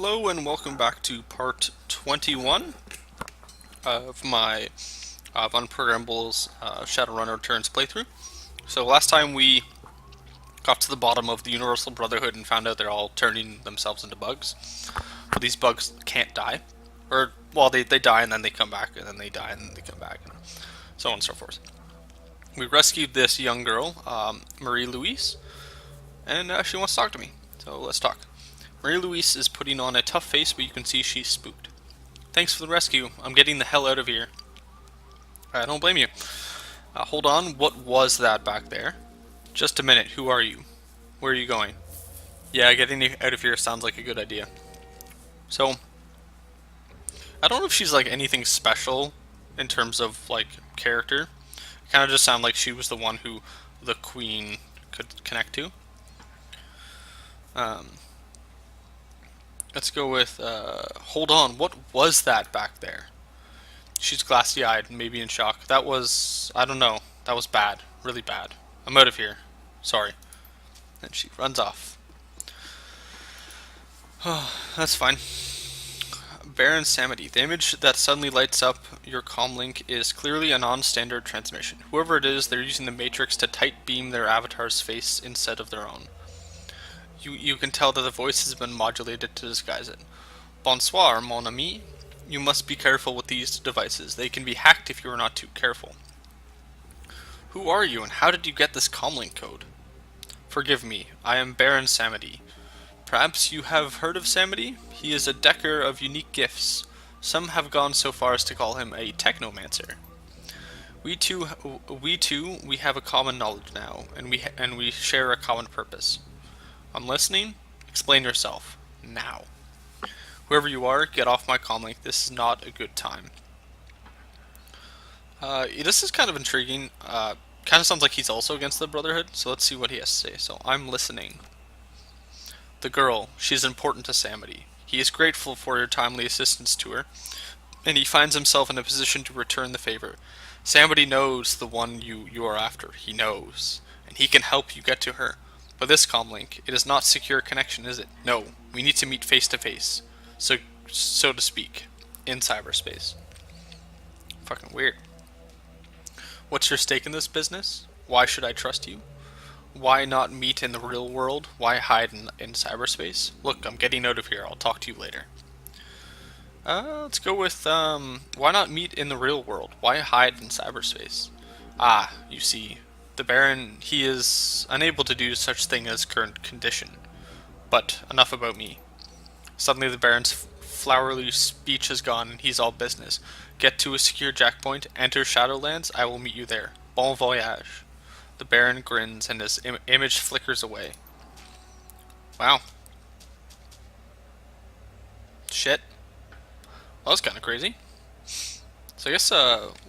Hello and welcome back to part 21 of my Unprogrammable's Shadowrun Returns playthrough. So last time we got to the bottom of the Universal Brotherhood and found out they're all turning themselves into bugs. But these bugs can't die. Or, well, they die and then they come back, and then they die and then they come back, and so on and so forth. We rescued this young girl, Marie-Louise, and she wants to talk to me. So let's talk. Marie-Louise is putting on a tough face, but you can see she's spooked. Thanks for the rescue. I'm getting the hell out of here. I don't blame you. Hold on, what was that back there? Just a minute, who are you? Where are you going? Yeah, getting out of here sounds like a good idea. So, I don't know if she's like anything special in terms of like character. It kind of just sounded like she was the one who the queen could connect to. Let's go with, hold on, what was that back there? She's glassy-eyed, maybe in shock. That was, I don't know, that was bad, really bad. I'm out of here, sorry. And she runs off. Oh, that's fine. Baron Samedi. The image that suddenly lights up your comm link is clearly a non-standard transmission. Whoever it is, they're using the Matrix to tight beam their avatar's face instead of their own. You can tell that the voice has been modulated to disguise it. Bonsoir, mon ami. You must be careful with these devices. They can be hacked if you are not too careful. Who are you, and how did you get this comlink code? Forgive me, I am Baron Samedi. Perhaps you have heard of Samedi? He is a decker of unique gifts. Some have gone so far as to call him a technomancer. We have a common knowledge now, and we share a common purpose. I'm listening. Explain yourself. Now. Whoever you are, get off my comlink. This is not a good time. This is kind of intriguing. Kind of sounds like he's also against the Brotherhood, so let's see what he has to say. So, I'm listening. The girl, she's important to Samedi. He is grateful for your timely assistance to her, and he finds himself in a position to return the favor. Samedi knows the one you are after. He knows. And he can help you get to her. But this comlink, it is not secure connection, is it? No, we need to meet face to face. So to speak, in cyberspace. Fucking weird. What's your stake in this business? Why should I trust you? Why not meet in the real world? Why hide in cyberspace? Look, I'm getting out of here. I'll talk to you later. Let's go with, why not meet in the real world? Why hide in cyberspace? Ah, you see, the Baron, he is unable to do such thing as current condition. But enough about me. Suddenly the Baron's flowery speech has gone and he's all business. Get to a secure jackpoint, enter Shadowlands, I will meet you there. Bon voyage. The Baron grins and his image flickers away. Wow. Shit. Well, that's kind of crazy. So I guess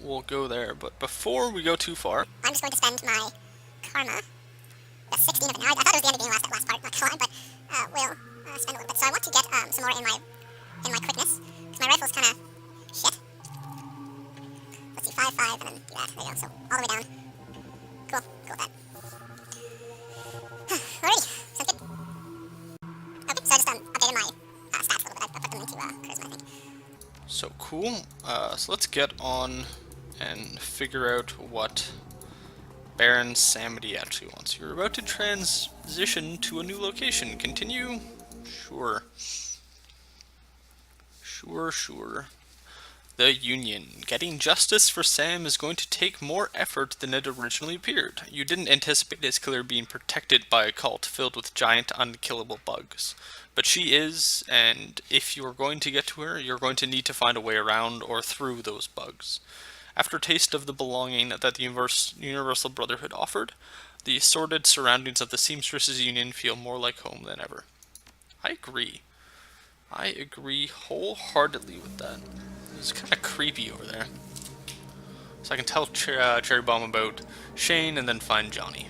we'll go there, but before we go too far, I'm just going to spend my karma, the 16 of it now. I thought it was the end of the game last part, not gonna lie, but we'll spend a little bit. So I want to get some more in my quickness, because my rifle's kind of shit. Let's see, 5, and then do that. There you go, so all the way down. Cool, go with that. Alrighty, sounds good. Okay, so I just updated my stats a little bit. I put them into charisma, I think. so cool. So let's get on and figure out what Baron Samedi actually wants. You're about to transition to a new location. Continue? Sure. Sure. The Union. Getting justice for Sam is going to take more effort than it originally appeared. You didn't anticipate his killer being protected by a cult filled with giant, unkillable bugs. But she is, and if you're going to get to her, you're going to need to find a way around or through those bugs. After a taste of the belonging that the Universal Brotherhood offered, the sordid surroundings of the Seamstresses Union feel more like home than ever. I agree wholeheartedly with that. It's kind of creepy over there. So I can tell Cherry Bomb about Shane and then find Johnny.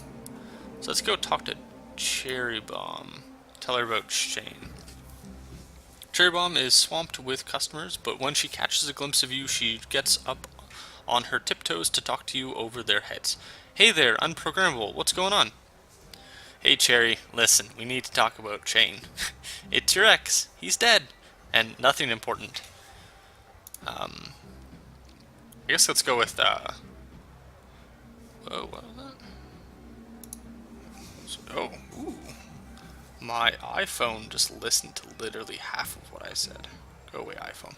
So let's go talk to Cherry Bomb. Tell her about Shane. Cherry Bomb is swamped with customers, but when she catches a glimpse of you, she gets up on her tiptoes to talk to you over their heads. Hey there, unprogrammable, what's going on? Hey Cherry, listen, we need to talk about Shane. It's your ex. He's dead. And nothing important. I guess let's go with, whoa, what was that? Oh, ooh. My iPhone just listened to literally half of what I said. Go away, iPhone.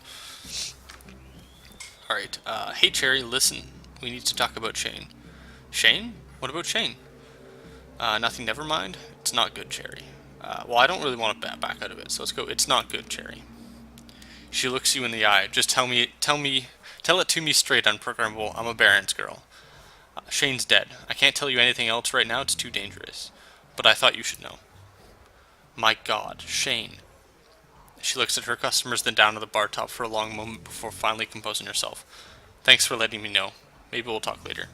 Alright, hey Cherry, listen. We need to talk about Shane. Shane? What about Shane? Nothing, never mind. It's not good, Cherry. Well, I don't really want to back out of it, so let's go, it's not good, Cherry. She looks you in the eye. Just tell it to me straight, unprogrammable. I'm a Baron's girl. Shane's dead. I can't tell you anything else right now, it's too dangerous. But I thought you should know. My god, Shane. She looks at her customers, then down at the bar top for a long moment before finally composing herself. Thanks for letting me know. Maybe we'll talk later.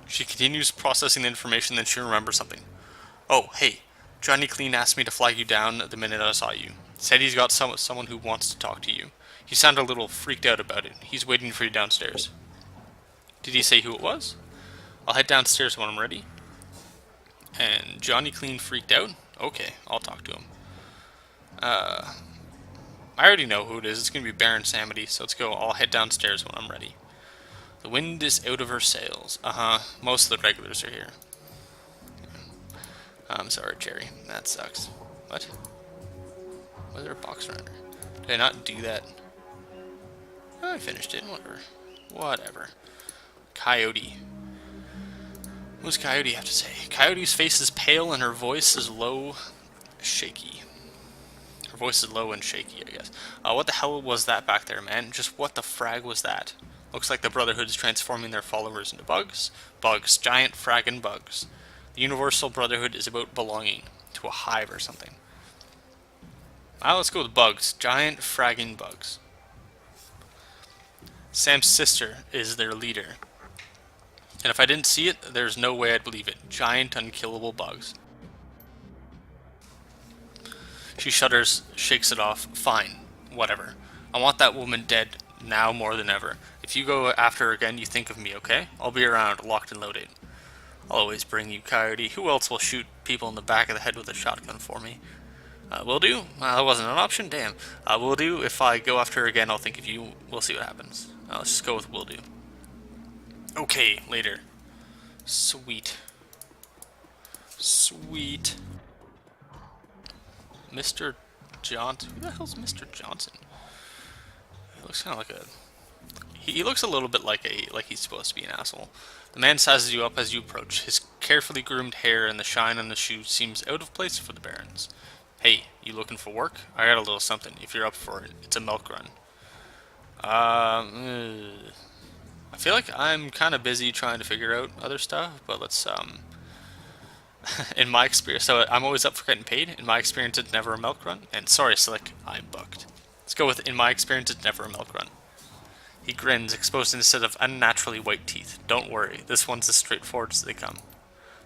She continues processing the information, then she remembers something. Oh, hey. Johnny Clean asked me to flag you down the minute I saw you. Said he's got someone who wants to talk to you. He sounded a little freaked out about it. He's waiting for you downstairs. Did he say who it was? I'll head downstairs when I'm ready. And Johnny Clean freaked out? Okay, I'll talk to him. I already know who it is. It's going to be Baron Samedi, so let's go. I'll head downstairs when I'm ready. The wind is out of her sails. Most of the regulars are here. I'm sorry, Cherry. That sucks. What? Was there a box runner? Did I not do that? Oh, I finished it. Whatever. Whatever. Coyote. What does Coyote have to say? Coyote's face is pale and her voice is low, shaky. Her voice is low and shaky, I guess. What the hell was that back there, man? Just what the frag was that? Looks like the Brotherhood is transforming their followers into bugs. Bugs. Giant fragging bugs. The Universal Brotherhood is about belonging to a hive or something. Let's go with bugs. Giant fragging bugs. Sam's sister is their leader. And if I didn't see it, there's no way I'd believe it. Giant, unkillable bugs. She shudders, shakes it off. Fine. Whatever. I want that woman dead now more than ever. If you go after her again, you think of me, okay? I'll be around, locked and loaded. I'll always bring you, Coyote. Who else will shoot people in the back of the head with a shotgun for me? Will do? That wasn't an option? Damn. Will do. If I go after her again, I'll think of you. We'll see what happens. Let's just go with will do. Okay, later. Sweet. Sweet. Mr. Johnson. Who the hell's Mr. Johnson? He looks kind of like a... He looks a little bit like he's supposed to be an asshole. The man sizes you up as you approach. His carefully groomed hair and the shine on the shoes seems out of place for the Barons. Hey, you looking for work? I got a little something, if you're up for it. It's a milk run. I feel like I'm kind of busy trying to figure out other stuff, but let's, in my experience, so I'm always up for getting paid. In my experience, it's never a milk run. And sorry, Slick, I'm booked. Let's go with, in my experience, it's never a milk run. He grins, exposing a set of unnaturally white teeth. Don't worry, this one's as straightforward as they come.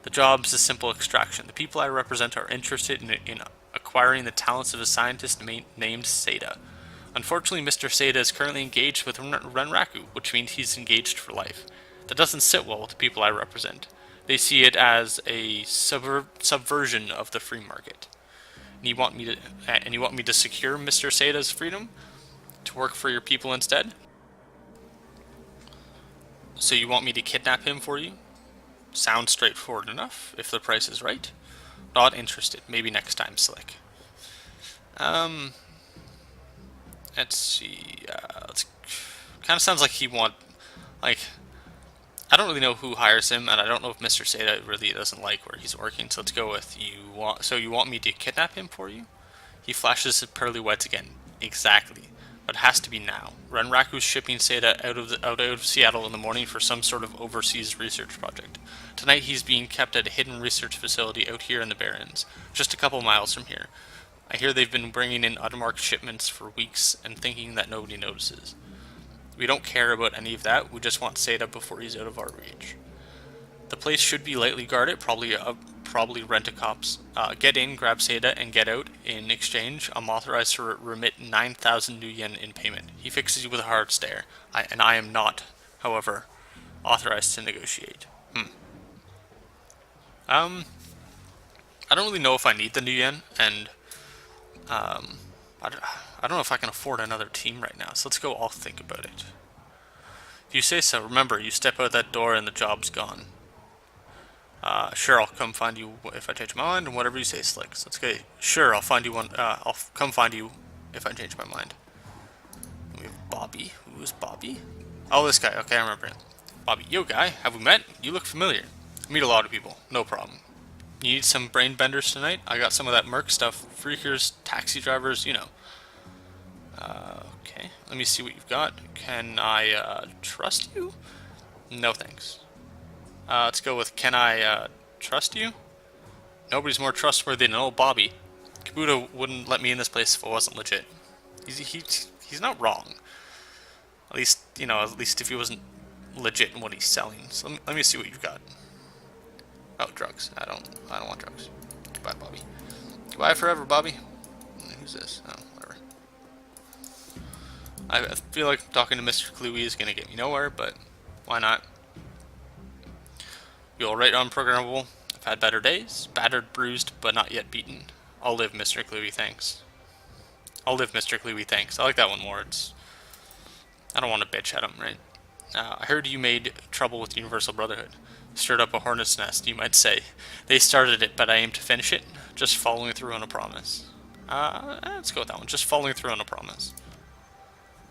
The job's a simple extraction. The people I represent are interested in acquiring the talents of a scientist named Seda. Unfortunately, Mr. Seda is currently engaged with Renraku, which means he's engaged for life. That doesn't sit well with the people I represent. They see it as a subversion of the free market. And you want me to secure Mr. Seda's freedom? To work for your people instead? So you want me to kidnap him for you? Sounds straightforward enough, if the price is right. Not interested. Maybe next time, Slick. Let's see. Kind of sounds like like, I don't really know who hires him, and I don't know if Mr. Seda really doesn't like where he's working. So let's go with So you want me to kidnap him for you? He flashes his pearly whites again. Exactly. But it has to be now. Renraku's shipping Seda out of Seattle in the morning for some sort of overseas research project. Tonight he's being kept at a hidden research facility out here in the Barrens, just a couple miles from here. I hear they've been bringing in unmarked shipments for weeks and thinking that nobody notices. We don't care about any of that, we just want Seda before he's out of our reach. The place should be lightly guarded, probably rent a cops. Get in, grab Seda, and get out. In exchange, I'm authorized to remit 9,000 new yen in payment. He fixes you with a hard stare. I am not, however, authorized to negotiate. I don't really know if I need the new yen, and um, I don't know if I can afford another team right now. So let's go all think about it. If you say so, remember, you step out that door and the job's gone. Sure, I'll come find you if I change my mind, and whatever you say, Slicks. Let's go. Sure, I'll find you one. I'll come find you if I change my mind. We have Bobby. Who is Bobby? Oh, this guy. Okay, I remember him. Bobby, yo, guy. Have we met? You look familiar. I meet a lot of people. No problem. You need some brain benders tonight? I got some of that merc stuff. Freakers, taxi drivers, you know. Okay, let me see what you've got. Can I trust you? No thanks. Let's go with can I trust you? Nobody's more trustworthy than old Bobby. Kabuto wouldn't let me in this place if it wasn't legit. He's not wrong. At least, you know, at least if he wasn't legit in what he's selling. So let me see what you've got. Oh, drugs. I don't want drugs. Goodbye, Bobby. Goodbye forever, Bobby. Who's this? Oh, whatever. I feel like talking to Mr. Cluey is gonna get me nowhere, but why not? You alright, unprogrammable? I've had better days. Battered, bruised, but not yet beaten. I'll live, Mr. Cluey, thanks. I'll live, Mr. Cluey, thanks. I like that one more. I don't want to bitch at him, right? I heard you made trouble with the Universal Brotherhood. Stirred up a hornet's nest, you might say. They started it, but I aim to finish it. Just following through on a promise. Let's go with that one. Just following through on a promise.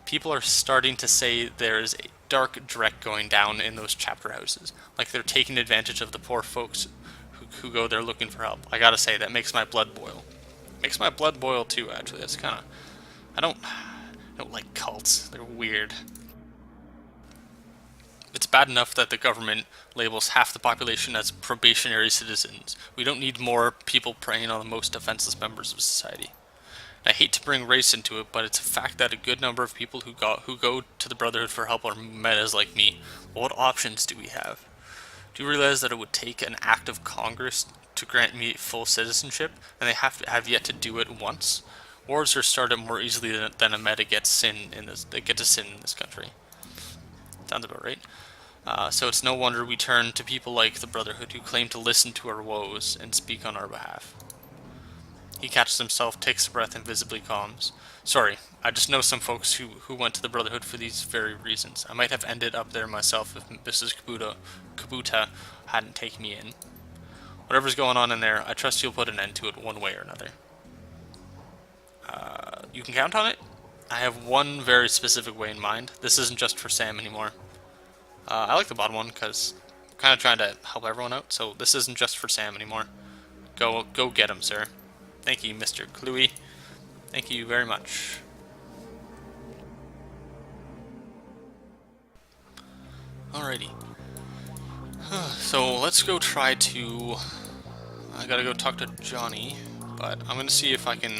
People are starting to say there's a dark dreck going down in those chapter houses. Like they're taking advantage of the poor folks who go there looking for help. I gotta say, that makes my blood boil. Makes my blood boil too, actually. That's kind of... I don't like cults. They're weird. It's bad enough that the government labels half the population as probationary citizens. We don't need more people preying on the most defenseless members of society. I hate to bring race into it, but it's a fact that a good number of people who go to the Brotherhood for help are metas like me. What options do we have? Do you realize that it would take an act of Congress to grant me full citizenship, and they have yet to do it once? Wars are started more easily than a meta gets sin in this country. Sounds about right. So it's no wonder we turn to people like the Brotherhood who claim to listen to our woes and speak on our behalf. He catches himself, takes a breath, and visibly calms. Sorry, I just know some folks who went to the Brotherhood for these very reasons. I might have ended up there myself if Mrs. Kabuta hadn't taken me in. Whatever's going on in there, I trust you'll put an end to it one way or another. You can count on it. I have one very specific way in mind. This isn't just for Sam anymore. I like the bottom one because I'm kind of trying to help everyone out, so this isn't just for Sam anymore. Go get him, sir. Thank you, Mr. Cluey. Thank you very much. Alrighty. So let's go try to... I gotta go talk to Johnny, but I'm gonna see if I can...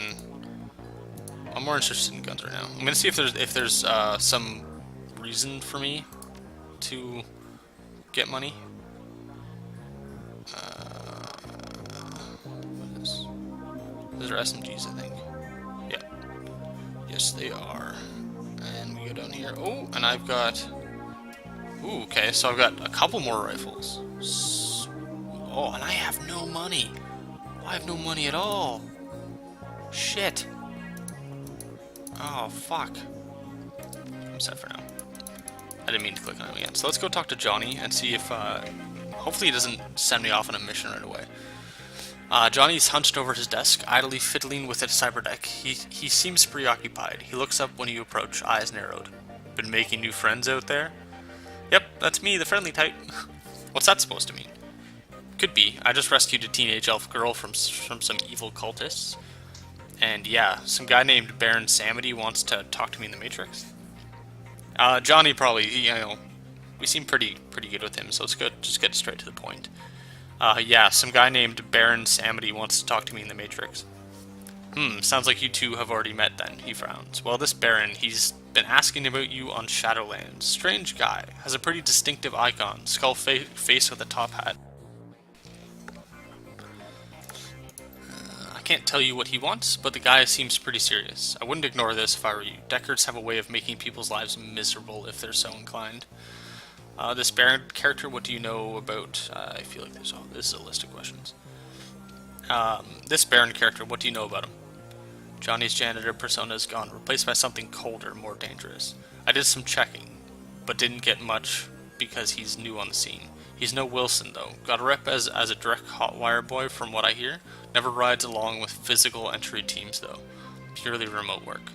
I'm more interested in guns right now. I'm gonna see if there's some reason for me to get money. What is? Those are SMGs, I think. Yeah. Yes, they are. And we go down here. Oh, and I've got... Ooh, okay, so I've got a couple more rifles. Oh, and I have no money. I have no money at all. Shit. Oh, fuck. I'm set for now. I didn't mean to click on him again. So let's go talk to Johnny and see if, hopefully he doesn't send me off on a mission right away. Johnny's hunched over his desk, idly fiddling with a cyberdeck. He seems preoccupied. He looks up when you approach, eyes narrowed. Been making new friends out there? Yep, that's me, the friendly type. What's that supposed to mean? Could be. I just rescued a teenage elf girl from some evil cultists. And yeah, some guy named Baron Samedi wants to talk to me in the Matrix. Johnny probably, you know, we seem pretty good with him, so it's good. Just get straight to the point. Yeah, some guy named Baron Samedi wants to talk to me in the Matrix. Sounds like you two have already met then, he frowns. Well, this Baron, he's been asking about you on Shadowlands. Strange guy. Has a pretty distinctive icon. Skull face with a top hat. I can't tell you what he wants, but the guy seems pretty serious. I wouldn't ignore this if I were you. Deckards have a way of making people's lives miserable if they're so inclined. This Baron character, what do you know about... I feel like this is a list of questions. This Baron character, what do you know about him? Johnny's janitor persona is gone, replaced by something colder, more dangerous. I did some checking, but didn't get much because he's new on the scene. He's no Wilson, though. Got a rep as a direct hotwire boy from what I hear. Never rides along with physical entry teams, though. Purely remote work.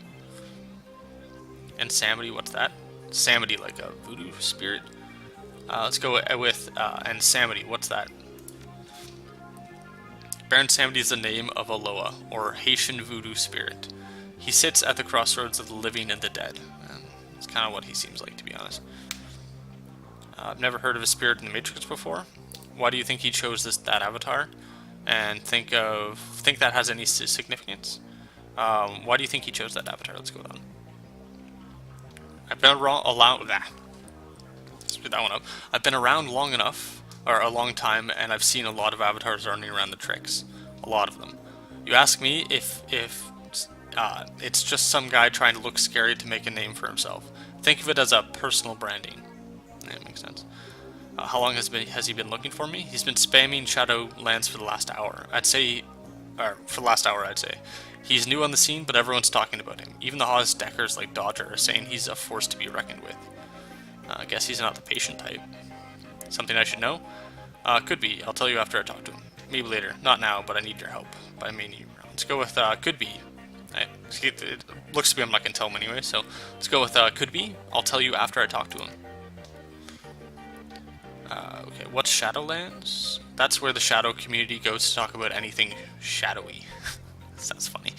And Samedi, what's that? Samedi, like a voodoo spirit? Let's go with and Samedi, what's that? Baron Samedi is the name of a Loa, or Haitian voodoo spirit. He sits at the crossroads of the living and the dead. And it's kind of what he seems like, to be honest. I've never heard of a spirit in the Matrix before. Why do you think he chose that avatar? And think that has any significance? Why do you think he chose that avatar? Let's go down. I've been around Screw that one up. I've been around long enough, or a long time, and I've seen a lot of avatars running around the tricks. A lot of them. You ask me if it's just some guy trying to look scary to make a name for himself. Think of it as a personal branding. Yeah, it makes sense. How long has he been looking for me? He's been spamming Shadowlands for the last hour. I'd say. He's new on the scene, but everyone's talking about him. Even the hottest deckers like Dodger are saying he's a force to be reckoned with. I guess he's not the patient type. Something I should know? Could be. I'll tell you after I talk to him. Maybe later. Not now, but I need your help. By me, let's go with could be. It looks to be I'm not going to tell him anyway, so let's go with could be. I'll tell you after I talk to him. Okay, what's Shadowlands? That's where the Shadow community goes to talk about anything shadowy. Sounds funny.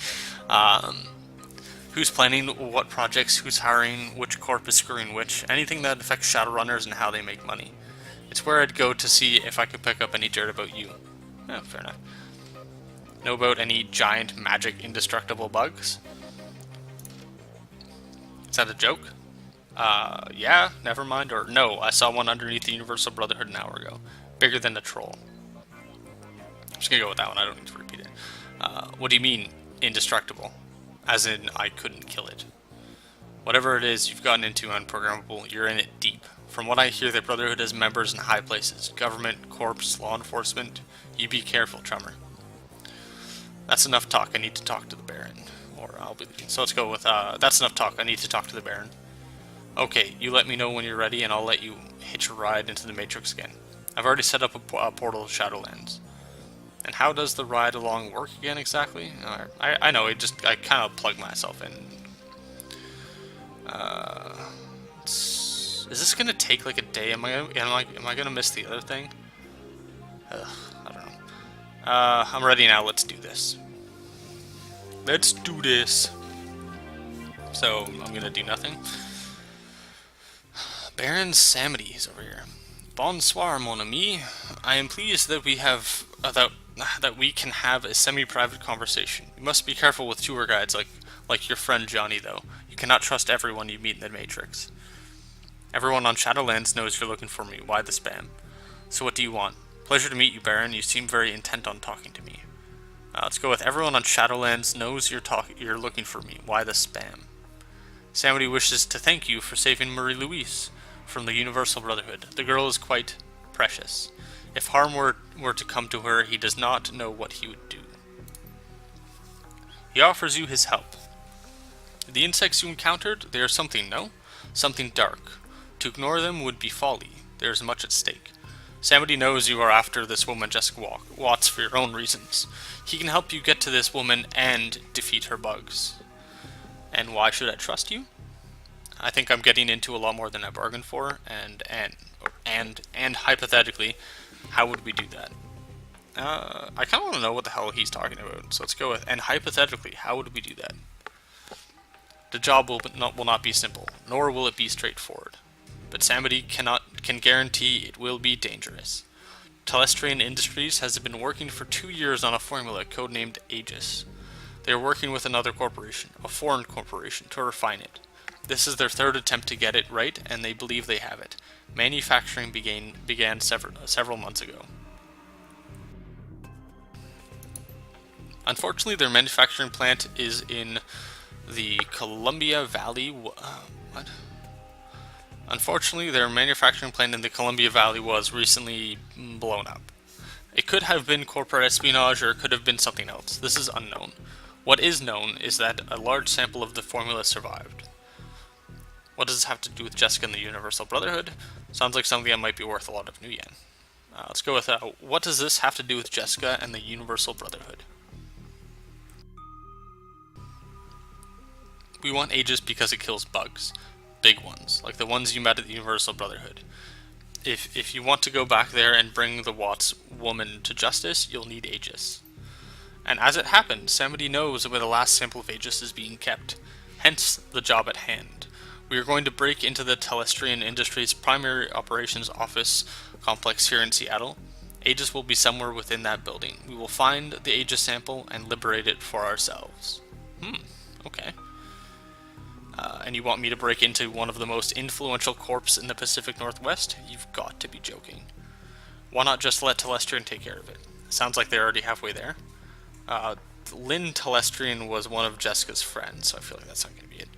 Who's planning what projects, who's hiring, which corp is screwing which, anything that affects Shadowrunners and how they make money. It's where I'd go to see if I could pick up any dirt about you. Oh, fair enough. Know about any giant magic indestructible bugs? Is that a joke? Yeah, never mind, or no, I saw one underneath the Universal Brotherhood an hour ago. Bigger than a troll. I'm just gonna go with that one, I don't need to repeat it. What do you mean, indestructible? As in, I couldn't kill it. Whatever it is you've gotten into unprogrammable, you're in it deep. From what I hear, the Brotherhood has members in high places. Government, corps, law enforcement. You be careful, chummer. That's enough talk, I need to talk to the Baron. Or I'll be leaving. So let's go with, that's enough talk, I need to talk to the Baron. Okay, you let me know when you're ready and I'll let you hitch a ride into the Matrix again. I've already set up a portal to Shadowlands. And how does the ride along work again exactly? I know, I kind of plugged myself in. Is this gonna take like a day? Am I gonna miss the other thing? I don't know. I'm ready now, let's do this. Let's do this. So, I'm gonna do nothing. Baron Samedi is over here. Bonsoir, mon ami. I am pleased that we have that we can have a semi-private conversation. You must be careful with tour guides like your friend Johnny, though. You cannot trust everyone you meet in the Matrix. Everyone on Shadowlands knows you're looking for me. Why the spam? So what do you want? Pleasure to meet you, Baron. You seem very intent on talking to me. Let's go with everyone on Shadowlands knows you're looking for me. Why the spam? Samedi wishes to thank you for saving Marie-Louise from the Universal Brotherhood. The girl is quite precious. If harm were to come to her, he does not know what he would do. He offers you his help. The insects you encountered, they are something, no? Something dark. To ignore them would be folly. There is much at stake. Samedi knows you are after this woman, Jessica Watts, for your own reasons. He can help you get to this woman and defeat her bugs. And why should I trust you? I think I'm getting into a lot more than I bargained for, and hypothetically, how would we do that? I kind of want to know what the hell he's talking about, so let's go with, and hypothetically, how would we do that? The job will not be simple, nor will it be straightforward, but Samedi can guarantee it will be dangerous. Telestrian Industries has been working for 2 years on a formula codenamed Aegis. They are working with another corporation, a foreign corporation, to refine it. This is their third attempt to get it right, and they believe they have it. Manufacturing began several months ago. Unfortunately, their manufacturing plant is in the Columbia Valley. What? Unfortunately, their manufacturing plant in the Columbia Valley was recently blown up. It could have been corporate espionage or it could have been something else. This is unknown. What is known is that a large sample of the formula survived. What does this have to do with Jessica and the Universal Brotherhood? Sounds like something that might be worth a lot of new yen. Let's go with what does this have to do with Jessica and the Universal Brotherhood? We want Aegis because it kills bugs. Big ones, like the ones you met at the Universal Brotherhood. If you want to go back there and bring the Watts woman to justice, you'll need Aegis. And as it happened, Samedi knows where the last sample of Aegis is being kept, hence the job at hand. We are going to break into the Telestrian Industries primary operations office complex here in Seattle. Aegis will be somewhere within that building. We will find the Aegis sample and liberate it for ourselves. Okay. And you want me to break into one of the most influential corps in the Pacific Northwest? You've got to be joking. Why not just let Telestrian take care of it? Sounds like they're already halfway there. Lynn Telestrian was one of Jessica's friends, so I feel like that's not going to be it.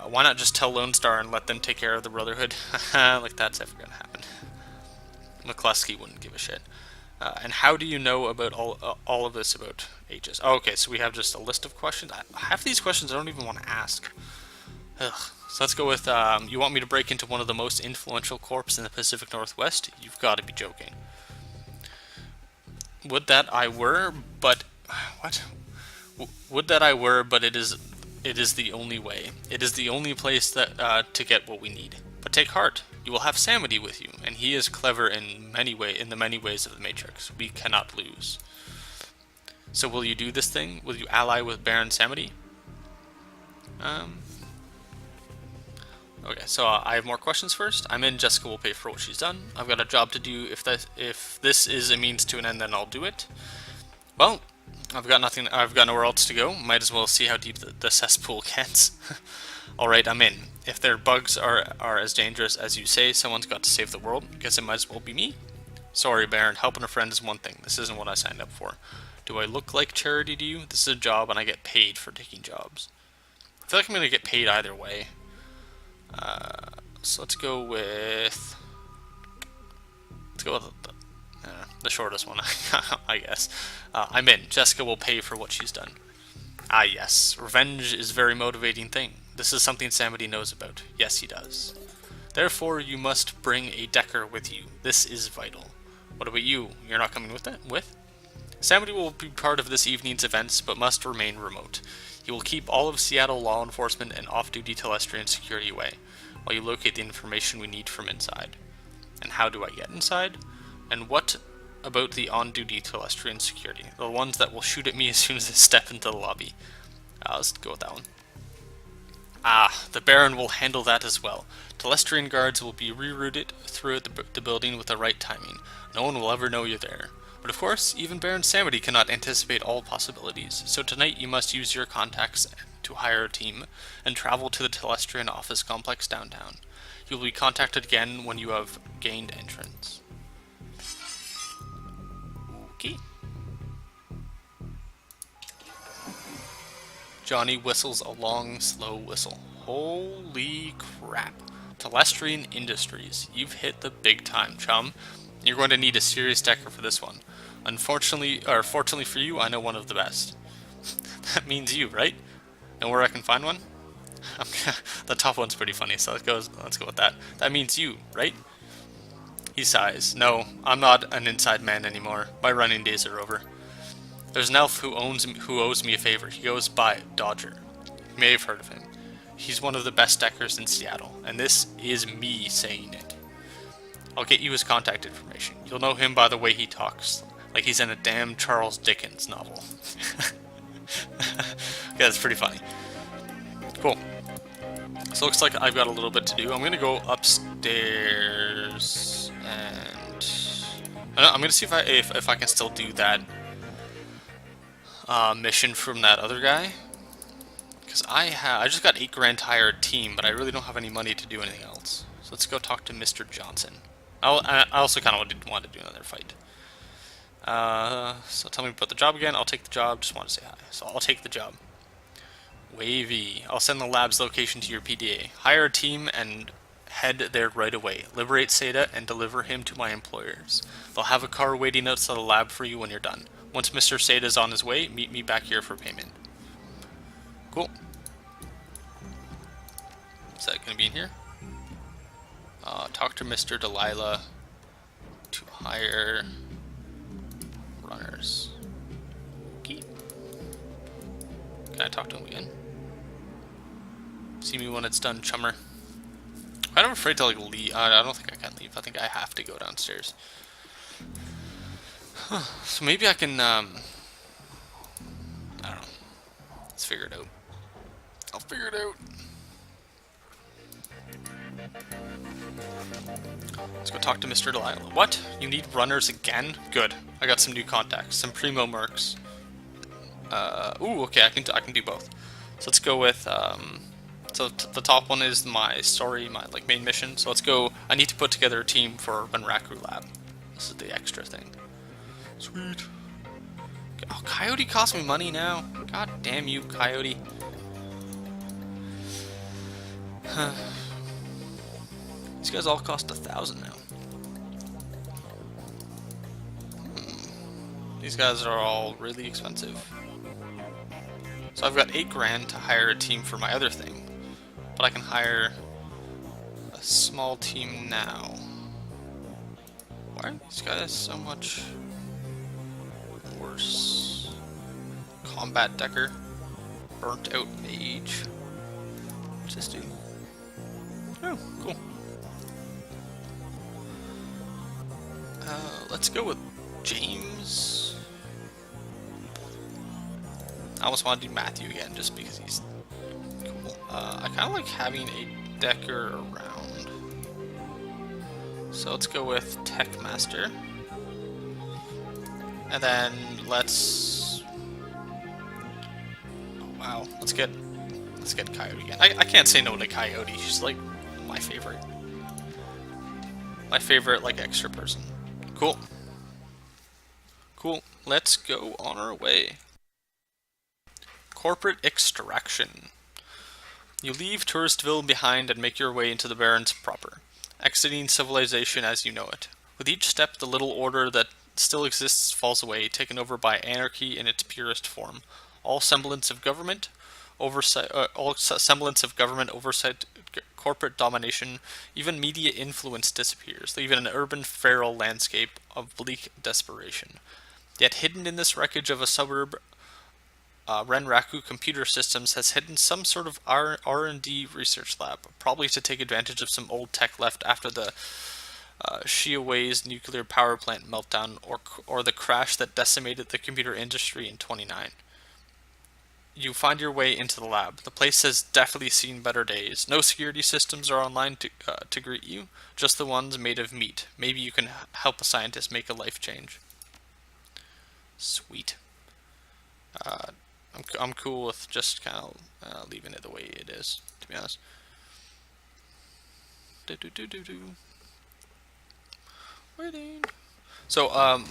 Why not just tell Lone Star and let them take care of the Brotherhood? Like that's ever going to happen. McCluskey wouldn't give a shit. And how do you know about all of this about Aegis? Oh, okay, so we have just a list of questions. Half these questions I don't even want to ask. Ugh. So let's go with, you want me to break into one of the most influential corps in the Pacific Northwest? You've got to be joking. Would that I were, but... What? Would that I were, but it is the only way. It is the only place that to get what we need. But take heart, you will have Samedi with you, and he is clever in the many ways of the Matrix. We cannot lose. So will you do this thing? Will you ally with Baron Samedi? Okay, so I have more questions first. I'm in. Jessica will pay for what she's done. I've got a job to do. If this is a means to an end, then I'll do it. Well, I've got nothing. I've got nowhere else to go. Might as well see how deep the cesspool gets. All right, I'm in. If their bugs are as dangerous as you say, someone's got to save the world. Guess it might as well be me. Sorry, Baron. Helping a friend is one thing. This isn't what I signed up for. Do I look like charity to you? This is a job, and I get paid for taking jobs. I feel like I'm gonna get paid either way. So let's go with the shortest one, I guess. I'm in. Jessica will pay for what she's done. Ah, yes. Revenge is a very motivating thing. This is something Samedi knows about. Yes, he does. Therefore, you must bring a Decker with you. This is vital. What about you? You're not coming with it? Samedi will be part of this evening's events, but must remain remote. He will keep all of Seattle law enforcement and off-duty Telestrian security away, while you locate the information we need from inside. And how do I get inside? And what about the on-duty Telestrian security? The ones that will shoot at me as soon as they step into the lobby. Let's go with that one. The Baron will handle that as well. Telestrian guards will be rerouted through the building with the right timing. No one will ever know you're there. But of course, even Baron Samedi cannot anticipate all possibilities, so tonight you must use your contacts to hire a team and travel to the Telestrian office complex downtown. You will be contacted again when you have gained entrance. Okay. Johnny whistles a long, slow whistle. Holy crap. Telestrian Industries. You've hit the big time, chum. You're going to need a serious Decker for this one. Fortunately for you, I know one of the best. That means you, right? Know where I can find one? The top one's pretty funny, so let's go with that. That means you, right? He sighs. No, I'm not an inside man anymore. My running days are over. There's an elf who owes me a favor. He goes by Dodger. You may have heard of him. He's one of the best Deckers in Seattle, and this is me saying it. I'll get you his contact information. You'll know him by the way he talks, like he's in a damn Charles Dickens novel. Yeah, that's pretty funny. Cool. So looks like I've got a little bit to do. I'm gonna go upstairs and I'm gonna see if I can still do that mission from that other guy. Because I just got 8 grand to hire a team, but I really don't have any money to do anything else. So let's go talk to Mr. Johnson. I also kind of want to do another fight. So tell me about the job again. I'll take the job. Just want to say hi. So I'll take the job. Wavy. I'll send the lab's location to your PDA. Hire a team and Head there right away. Liberate Seda and deliver him to my employers. They'll have a car waiting outside the lab for you when you're done. Once Mr. Seda is on his way, meet me back here for payment. Cool. Is that going to be in here? Talk to Mr. Delilah to hire runners. Okay. Can I talk to him again? See me when it's done, chummer. I'm afraid to like leave. I don't think I can leave. I think I have to go downstairs. Huh. So maybe I can. I don't know. Let's figure it out. I'll figure it out. Let's go talk to Mr. Delilah. What? You need runners again? Good. I got some new contacts. Some primo mercs. Ooh, okay. I can do both. So let's go with. So the top one is my story, my like main mission. So let's go. I need to put together a team for Renraku Lab. This is the extra thing. Sweet. Oh, Coyote cost me money now. God damn you, Coyote. These guys all cost 1,000 now. These guys are all really expensive. So I've got 8 grand to hire a team for my other thing. But I can hire a small team now. Why are these guys so much worse? Combat Decker. Burnt out Mage. What's this do? Oh, cool. Let's go with James. I almost want to do Matthew again just because he's cool. I kind of like having a Decker around. So let's go with Tech Master. And then let's... Oh, wow. Let's get Coyote again. I can't say no to Coyote. She's like my favorite. My favorite like extra person. Cool. Cool. Let's go on our way. Corporate extraction. You leave Touristville behind and make your way into the Barrens proper, exiting civilization as you know it. With each step, the little order that still exists falls away, taken over by anarchy in its purest form. All semblance of government oversight, corporate domination, even media influence disappears, leaving an urban feral landscape of bleak desperation. Yet hidden in this wreckage of a suburb, Renraku Computer Systems has hidden some sort of R&D research lab, probably to take advantage of some old tech left after the Shiawei's nuclear power plant meltdown or the crash that decimated the computer industry in 29. You find your way into the lab. The place has definitely seen better days. No security systems are online to greet you, just the ones made of meat. Maybe you can help a scientist make a life change. Sweet. I'm cool with just kind of leaving it the way it is, to be honest. Waiting. So, I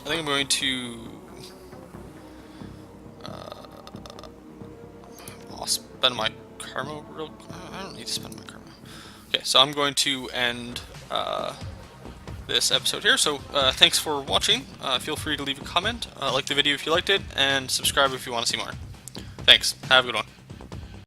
think I'm going to I'll spend my karma real. I don't need to spend my karma. Okay, so I'm going to end this episode here. So thanks for watching. Feel free to leave a comment, like the video if you liked it, and subscribe if you want to see more. Thanks. Have a good one.